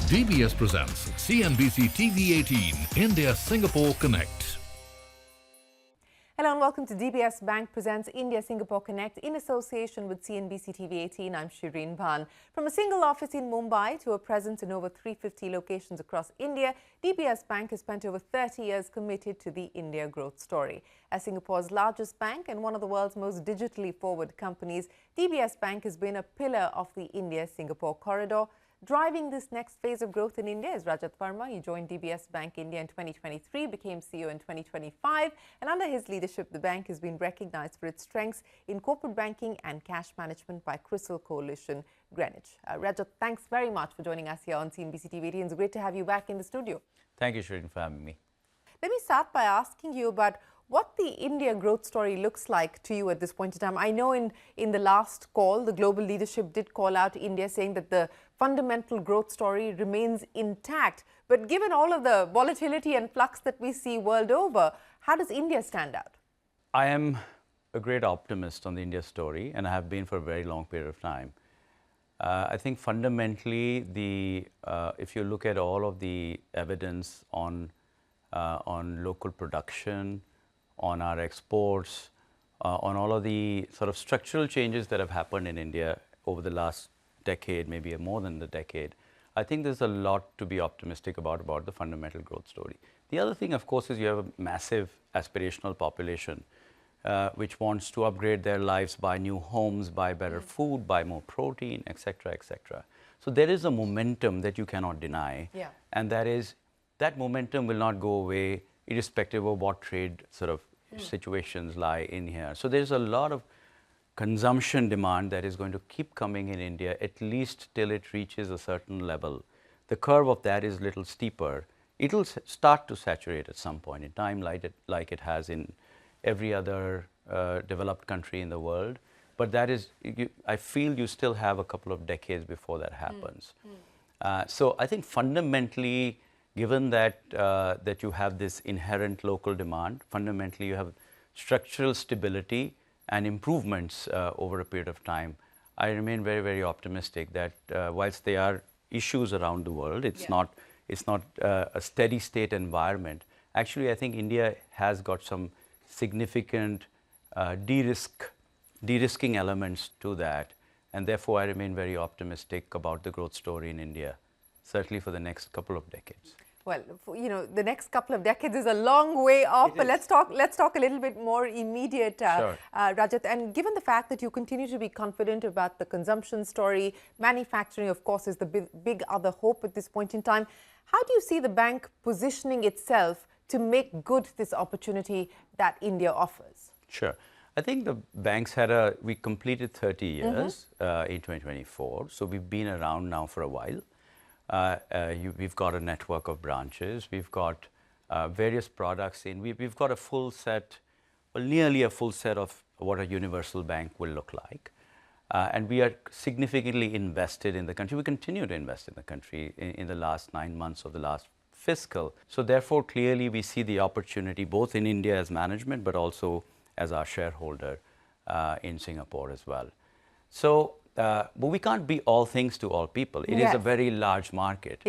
DBS presents CNBC-TV18 India-Singapore Connect. Hello and welcome to DBS Bank presents India-Singapore Connect in association with CNBC-TV18. I'm Shereen Bhan. From a single office in Mumbai to a presence in over 350 locations across India, DBS Bank has spent over 30 years committed to the India growth story. As Singapore's largest bank and one of the world's most digitally forward companies, DBS Bank has been a pillar of the India-Singapore corridor. Driving this next phase of growth in India is Rajat Verma. He joined DBS Bank India in 2023, became CEO in 2025, and under his leadership, the bank has been recognized for its strengths in corporate banking and cash management by Crystal Coalition Greenwich. Rajat, thanks very much for joining us here on CNBC-TV18. It's great to have you back in the studio. Thank you, Shereen, for having me. Let me start by asking you about what the India growth story looks like to you at this point in time. I know in the last call, the global leadership did call out India, saying that the fundamental growth story remains intact. But given all of the volatility and flux that we see world over, how does India stand out? I am a great optimist on the India story, and I have been for a very long period of time. I think fundamentally, if you look at all of the evidence on local production, on our exports, on all of the sort of structural changes that have happened in India over the last decade, maybe more than the decade, I think there's a lot to be optimistic about the fundamental growth story. The other thing, of course, is you have a massive aspirational population which wants to upgrade their lives, buy new homes, buy better food, buy more protein, etc., etc. So there is a momentum that you cannot deny, and that momentum will not go away irrespective of what trade sort of situations lie in here. So there's a lot of consumption demand that is going to keep coming in India, at least till it reaches a certain level. The curve of that is a little steeper. It'll start to saturate at some point in time, like it has in every other developed country in the world. But that is, I feel you still have a couple of decades before that happens. So I think fundamentally, given that that you have this inherent local demand, fundamentally you have structural stability and improvements over a period of time, I remain very, very optimistic that whilst there are issues around the world, it's not a steady state environment. Actually, I think India has got some significant de-risking elements to that, and therefore I remain very optimistic about the growth story in India, certainly for the next couple of decades. Well, you know, the next couple of decades is a long way off, but let's talk a little bit more immediate, Rajat. And given the fact that you continue to be confident about the consumption story, manufacturing, of course, is the big other hope at this point in time. How do you see the bank positioning itself to make good this opportunity that India offers? Sure. I think the banks we completed 30 years in 2024, so we've been around now for a while. We've got a network of branches, we've got various products we've got a full set, well, nearly a full set of what a universal bank will look like. And we are significantly invested in the country. We continue to invest in the country in the last 9 months of the last fiscal. So therefore, clearly we see the opportunity both in India as management, but also as our shareholder in Singapore as well. So, but we can't be all things to all people. It is a very large market,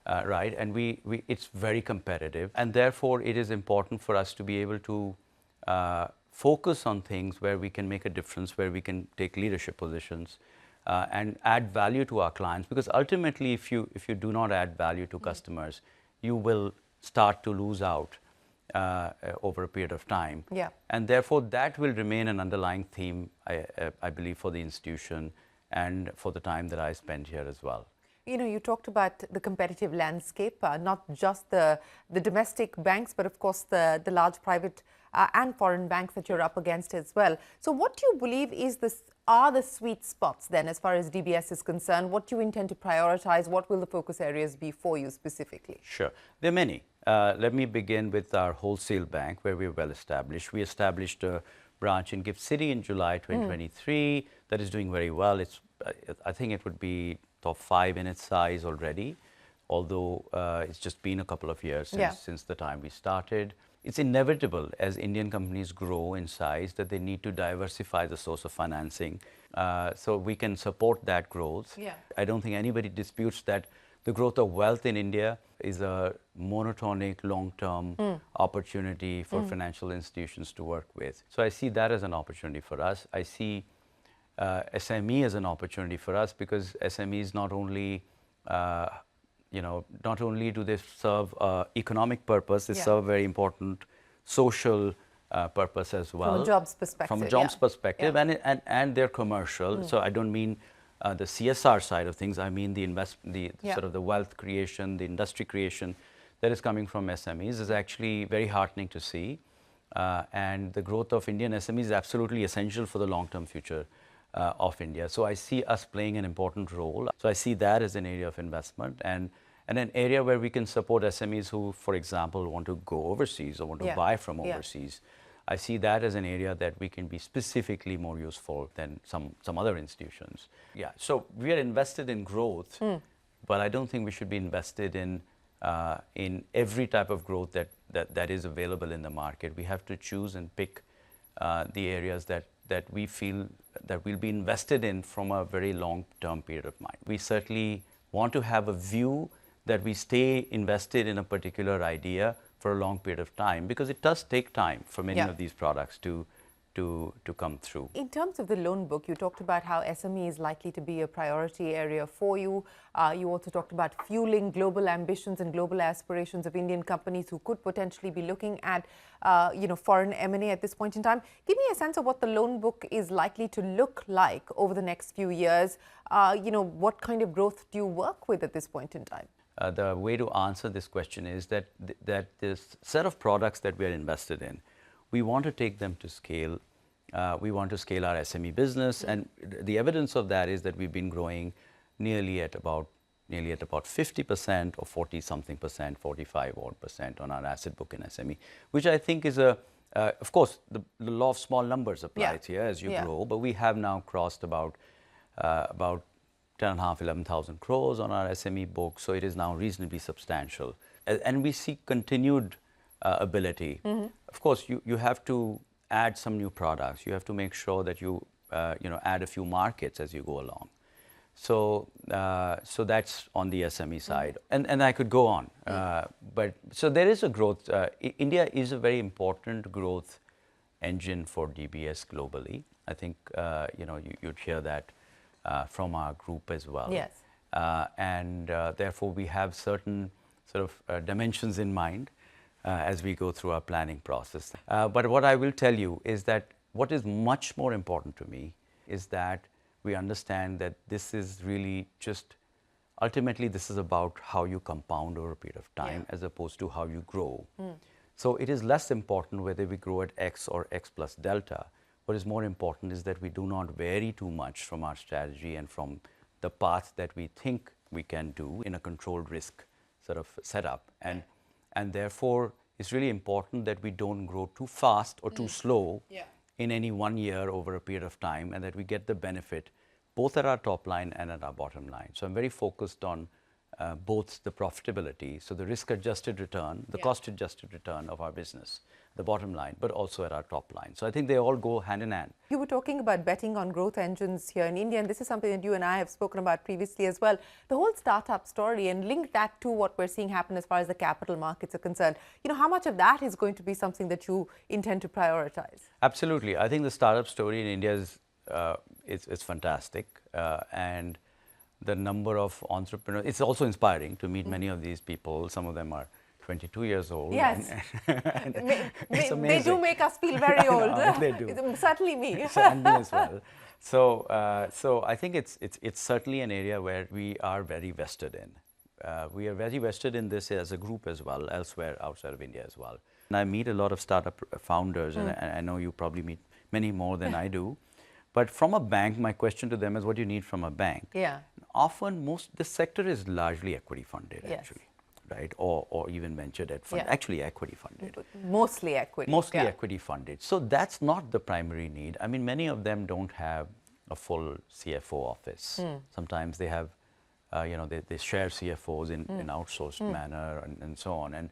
right? And it's very competitive. And therefore, it is important for us to be able to focus on things where we can make a difference, where we can take leadership positions and add value to our clients. Because ultimately, if you do not add value to customers, you will start to lose out over a period of time. And therefore, that will remain an underlying theme, I believe, for the institution and for the time that I spend here as well. You know, you talked about the competitive landscape, not just the domestic banks, but of course the large private and foreign banks that you're up against as well. So what do you believe are the sweet spots then as far as DBS is concerned? What do you intend to prioritize? What will the focus areas be for you specifically? Sure. There are many. Let me begin with our wholesale bank, where we're well established. We established a branch in Gift City in July 2023 that is doing very well. I think it would be top 5 in its size already, although it's just been a couple of years since the time we started. It's inevitable as Indian companies grow in size that they need to diversify the source of financing so we can support that growth. I don't think anybody disputes that the growth of wealth in India is a monotonic, long-term opportunity for financial institutions to work with. So I see that as an opportunity for us. I see SME as an opportunity for us, because SMEs not only, not only do they serve economic purpose, they serve very important social purpose as well. From a jobs perspective. From a jobs perspective, and they're commercial. So I don't mean the CSR side of things. I mean the sort of the wealth creation, the industry creation that is coming from SMEs is actually very heartening to see. And the growth of Indian SMEs is absolutely essential for the long-term future of India. So I see us playing an important role. So I see that as an area of investment, and an area where we can support SMEs who, for example, want to go overseas or want to buy from overseas. I see that as an area that we can be specifically more useful than some other institutions. Yeah, so we are invested in growth, but I don't think we should be invested in every type of growth that is available in the market. We have to choose and pick the areas that we feel that we'll be invested in from a very long-term period of time. We certainly want to have a view that we stay invested in a particular idea for a long period of time, because it does take time for many of these products to come through. In terms of the loan book, you talked about how SME is likely to be a priority area for you. You also talked about fueling global ambitions and global aspirations of Indian companies who could potentially be looking at, foreign M&A at this point in time. Give me a sense of what the loan book is likely to look like over the next few years. What kind of growth do you work with at this point in time? The way to answer this question is that this set of products that we are invested in, we want to take them to scale. We want to scale our SME business, and the evidence of that is that we've been growing nearly at about 50% or 40-something%, 45% on our asset book in SME, which I think is of course, the law of small numbers applies here as you grow, but we have now crossed about 10,500, 11,000 crores on our SME book, so it is now reasonably substantial. And we see continued ability. Of course, you have to add some new products. You have to make sure that you add a few markets as you go along. So that's on the SME side, and I could go on. But so there is a growth. India is a very important growth engine for DBS globally. I think you'd hear that from our group as well. Yes. And therefore, we have certain sort of dimensions in mind as we go through our planning process. But what I will tell you is that what is much more important to me is that we understand that this is really just, ultimately this is about how you compound over a period of time as opposed to how you grow. So it is less important whether we grow at X or X plus delta. What is more important is that we do not vary too much from our strategy and from the path that we think we can do in a controlled risk sort of setup. And therefore, it's really important that we don't grow too fast or too slow in any one year over a period of time, and that we get the benefit both at our top line and at our bottom line. So I'm very focused on both the profitability, so the risk-adjusted return, the cost-adjusted return of our business, the bottom line, but also at our top line. So I think they all go hand in hand. You were talking about betting on growth engines here in India, and this is something that you and I have spoken about previously as well. The whole startup story, and link that to what we're seeing happen as far as the capital markets are concerned. How much of that is going to be something that you intend to prioritize? Absolutely. I think the startup story in India is fantastic, and the number of entrepreneurs, it's also inspiring to meet many of these people. Some of them are 22 years old. Yes. They do make us feel very old. They do. Certainly me. And me as well. So I think it's certainly an area where we are very vested in. We are very vested in this as a group as well, elsewhere outside of India as well. And I meet a lot of startup founders, and I know you probably meet many more than I do. But from a bank, my question to them is, what do you need from a bank? Yeah. Often, this sector is largely equity funded, actually, right? Or even venture debt funded. Actually, equity funded. Mostly equity. Mostly equity funded. So that's not the primary need. I mean, many of them don't have a full CFO office. Sometimes they have, they share CFOs in outsourced manner and so on.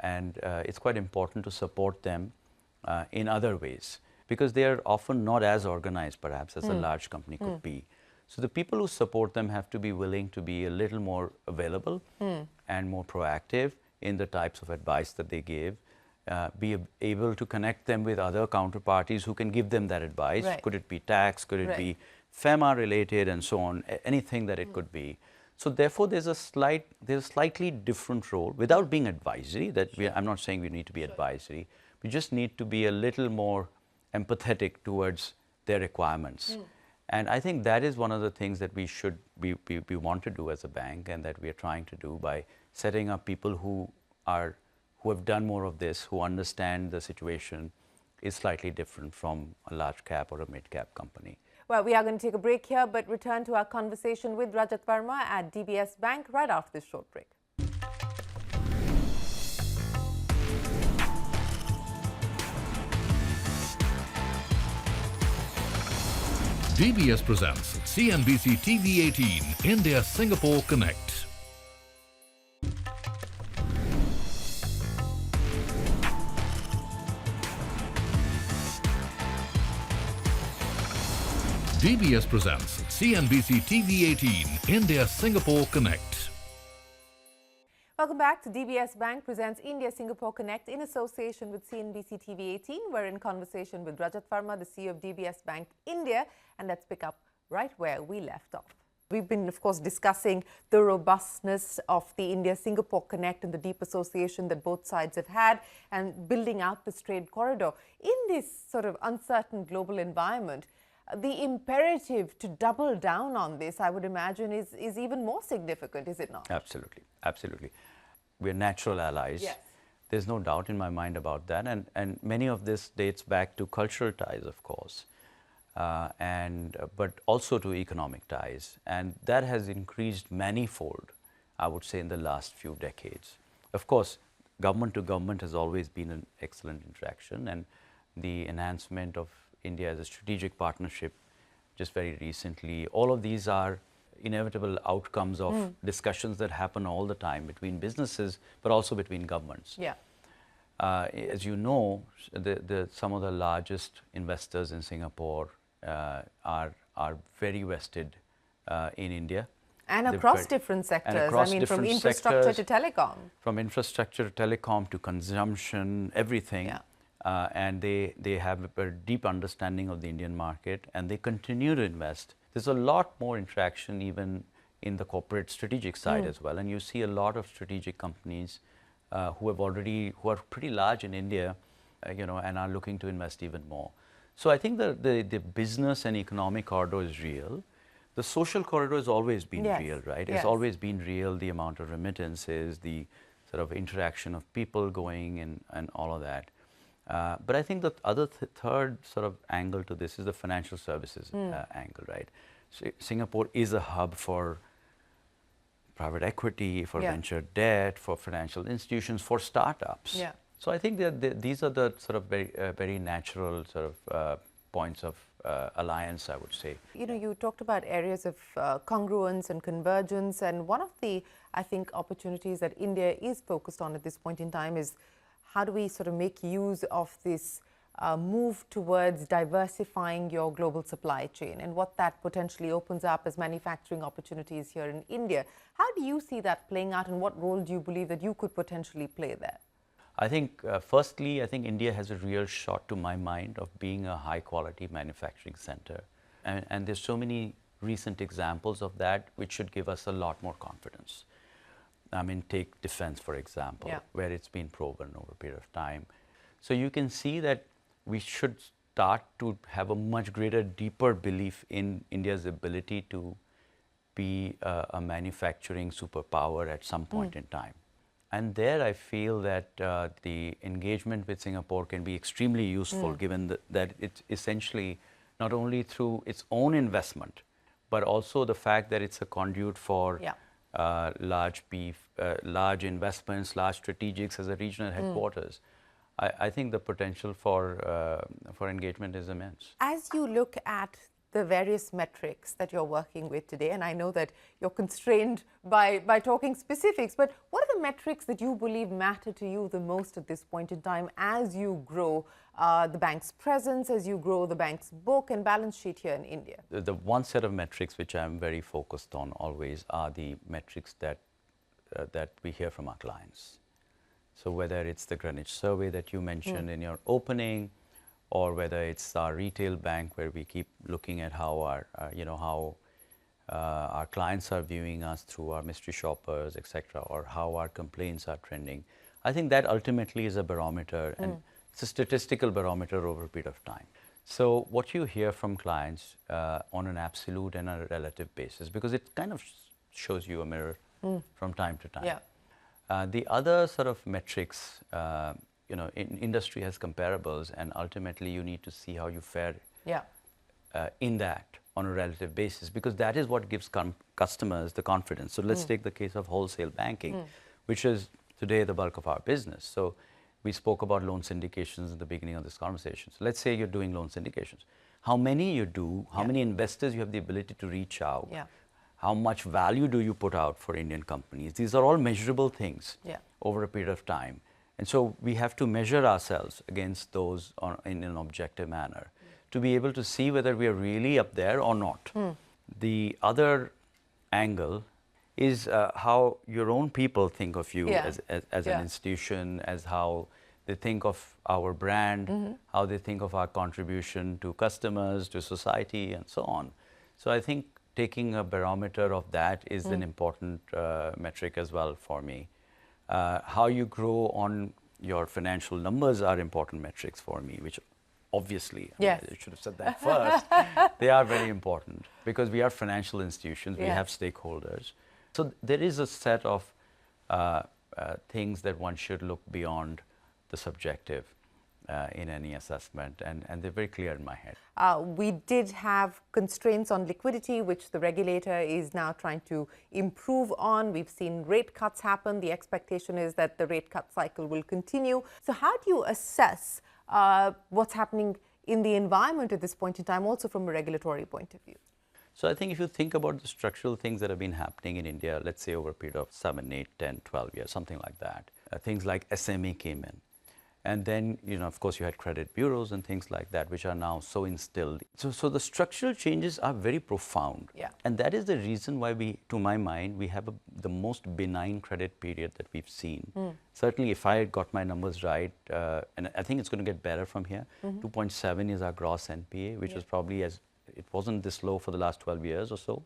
And it's quite important to support them in other ways, because they are often not as organized, perhaps, as a large company could be. So the people who support them have to be willing to be a little more available and more proactive in the types of advice that they give, be able to connect them with other counterparties who can give them that advice. Right. Could it be tax? Could it be FEMA related and so on? Anything that it could be. So therefore, there's a slightly different role without being advisory. I'm not saying we need to be advisory. We just need to be a little more empathetic towards their requirements. And I think that is one of the things that we want to do as a bank, and that we are trying to do by setting up people who have done more of this, who understand the situation is slightly different from a large cap or a mid cap company. Well, we are going to take a break here, but return to our conversation with Rajat Verma at DBS Bank right after this short break. DBS presents CNBC-TV18 India Singapore Connect. DBS presents CNBC-TV18 India Singapore Connect. Welcome back to DBS Bank presents India Singapore Connect in association with CNBC-TV18. We're in conversation with Rajat Verma, the CEO of DBS Bank India, and let's pick up right where we left off. We've been, of course, discussing the robustness of the India-Singapore Connect and the deep association that both sides have had and building out this trade corridor. In this sort of uncertain global environment, the imperative to double down on this, I would imagine, is even more significant, is it not? Absolutely, absolutely. We're natural allies. Yes. There's no doubt in my mind about that. And many of this dates back to cultural ties, of course, but also to economic ties. And that has increased manifold, I would say, in the last few decades. Of course, government to government has always been an excellent interaction, and the enhancement of India as a strategic partnership just very recently. All of these are inevitable outcomes of discussions that happen all the time between businesses, but also between governments. Yeah. As you know, some of the largest investors in Singapore are very vested in India. And across different sectors, I mean, from infrastructure to telecom. From infrastructure to telecom to consumption, everything. Yeah. And they have a deep understanding of the Indian market, and they continue to invest. There's a lot more interaction even in the corporate strategic side as well. And you see a lot of strategic companies who are pretty large in India, and are looking to invest even more. So I think the business and economic corridor is real. The social corridor has always been real, right? Yes. It's always been real, the amount of remittances, the sort of interaction of people going and all of that. But I think the other third sort of angle to this is the financial services angle, right? So Singapore is a hub for private equity, for venture debt, for financial institutions, for startups. Yeah. So I think that these are the sort of very natural sort of points of alliance, I would say. You know, you talked about areas of congruence and convergence, and one of the, I think, opportunities that India is focused on at this point in time is how do we sort of make use of this move towards diversifying your global supply chain and what that potentially opens up as manufacturing opportunities here in India. How do you see that playing out, and what role do you believe that you could potentially play there? I think, firstly, I think India has a real shot, to my mind, of being a high-quality manufacturing center. And there's so many recent examples of that which should give us a lot more confidence. I mean, take defense, for example, where it's been proven over a period of time. So you can see that we should start to have a much greater, deeper belief in India's ability to be a manufacturing superpower at some point in time. And there I feel that the engagement with Singapore can be extremely useful, given that it's essentially not only through its own investment, but also the fact that it's a conduit for large investments, large strategics as a regional headquarters. I think the potential for engagement is immense. As you look at the various metrics that you're working with today, and I know that you're constrained by talking specifics, but what are the metrics that you believe matter to you the most at this point in time as you grow the bank's presence, as you grow the bank's book and balance sheet here in India? The one set of metrics which I'm very focused on always are the metrics that we hear from our clients. So whether it's the Greenwich survey that you mentioned in your opening, or whether it's our retail bank where we keep looking at how our clients are viewing us through our mystery shoppers, etc., or how our complaints are trending. I think that ultimately is a barometer, and it's a statistical barometer over a period of time. So what you hear from clients on an absolute and a relative basis, because it kind of shows you a mirror from time to time. Yeah. The other sort of metrics, in industry has comparables, and ultimately you need to see how you fare in that on a relative basis, because that is what gives customers the confidence. So let's take the case of wholesale banking, which is today the bulk of our business. So we spoke about loan syndications at the beginning of this conversation. So let's say you're doing loan syndications. How many you do, how many investors you have the ability to reach out, how much value do you put out for Indian companies? These are all measurable things over a period of time. And so we have to measure ourselves against those in an objective manner to be able to see whether we are really up there or not. The other angle is how your own people think of you as an institution, as how they think of our brand, how they think of our contribution to customers, to society, and so on. So I think taking a barometer of that is an important metric as well for me. How you grow on your financial numbers are important metrics for me, which obviously, I should have said that first. They are very important because we are financial institutions, we have stakeholders. So there is a set of things that one should look beyond the subjective in any assessment, and they're very clear in my head. We did have constraints on liquidity, which the regulator is now trying to improve on. We've seen rate cuts happen. The expectation is that the rate cut cycle will continue. So how do you assess what's happening in the environment at this point in time, also from a regulatory point of view? So I think if you think about the structural things that have been happening in India, let's say over a period of 7, 8, 10, 12 years, something like that, things like SME came in. And then, of course, you had credit bureaus and things like that, which are now so instilled. So the structural changes are very profound. And that is the reason why to my mind, we have the most benign credit period that we've seen. Certainly, if I got my numbers right, and I think it's going to get better from here, 2.7 is our gross NPA, which was probably it wasn't this low for the last 12 years or so.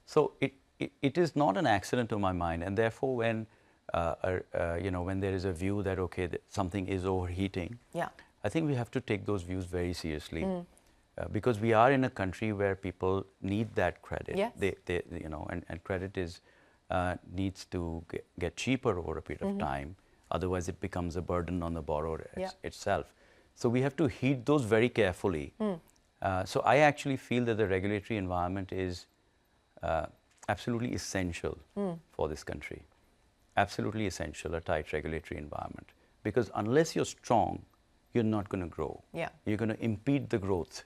So it is not an accident to my mind, and therefore when when there is a view that something is overheating, I think we have to take those views very seriously because we are in a country where people need that credit. And credit needs to get cheaper over a period of time. Otherwise, it becomes a burden on the borrower itself. So we have to heed those very carefully. So I actually feel that the regulatory environment is absolutely essential for this country. Absolutely essential, a tight regulatory environment. Because unless you're strong, you're not going to grow. You're going to impede the growth,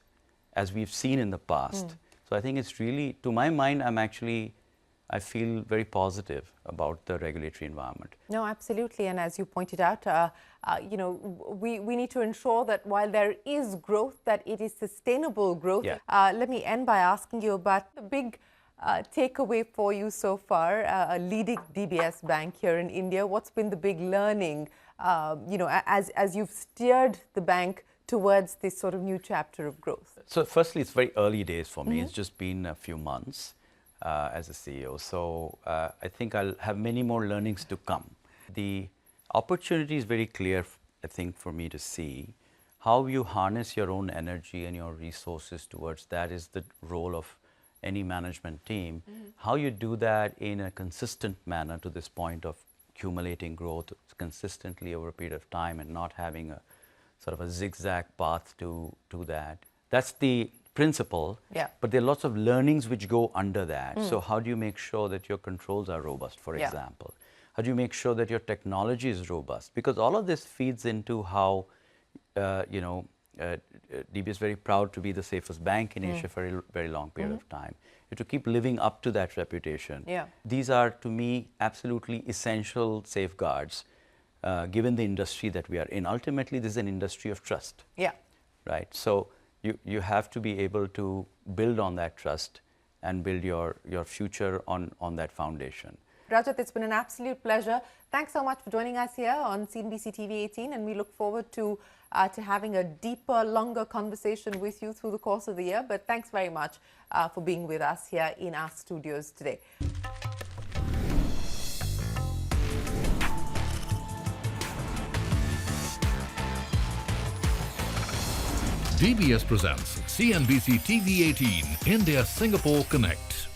as we've seen in the past. So I think it's really, to my mind, I feel very positive about the regulatory environment. No, absolutely. And as you pointed out, we need to ensure that while there is growth, that it is sustainable growth. Let me end by asking you about the big takeaway for you so far, leading DBS Bank here in India. What's been the big learning, as you've steered the bank towards this sort of new chapter of growth? So firstly, it's very early days for me. It's just been a few months as a CEO. So I think I'll have many more learnings to come. The opportunity is very clear, I think, for me to see. How you harness your own energy and your resources towards that is the role of any management team. How you do that in a consistent manner to this point of accumulating growth consistently over a period of time and not having a sort of a zigzag path to that. That's the principle, but there are lots of learnings which go under that. So how do you make sure that your controls are robust, for example? How do you make sure that your technology is robust? Because all of this feeds into how, DB is very proud to be the safest bank in Asia for a very long period of time. You have to keep living up to that reputation. These are, to me, absolutely essential safeguards given the industry that we are in. Ultimately, this is an industry of trust. Yeah. Right? So you have to be able to build on that trust and build your future on that foundation. Rajat, it's been an absolute pleasure. Thanks so much for joining us here on CNBC TV18, and we look forward to having a deeper, longer conversation with you through the course of the year. But thanks very much for being with us here in our studios today. DBS presents CNBC-TV18 India-Singapore Connect.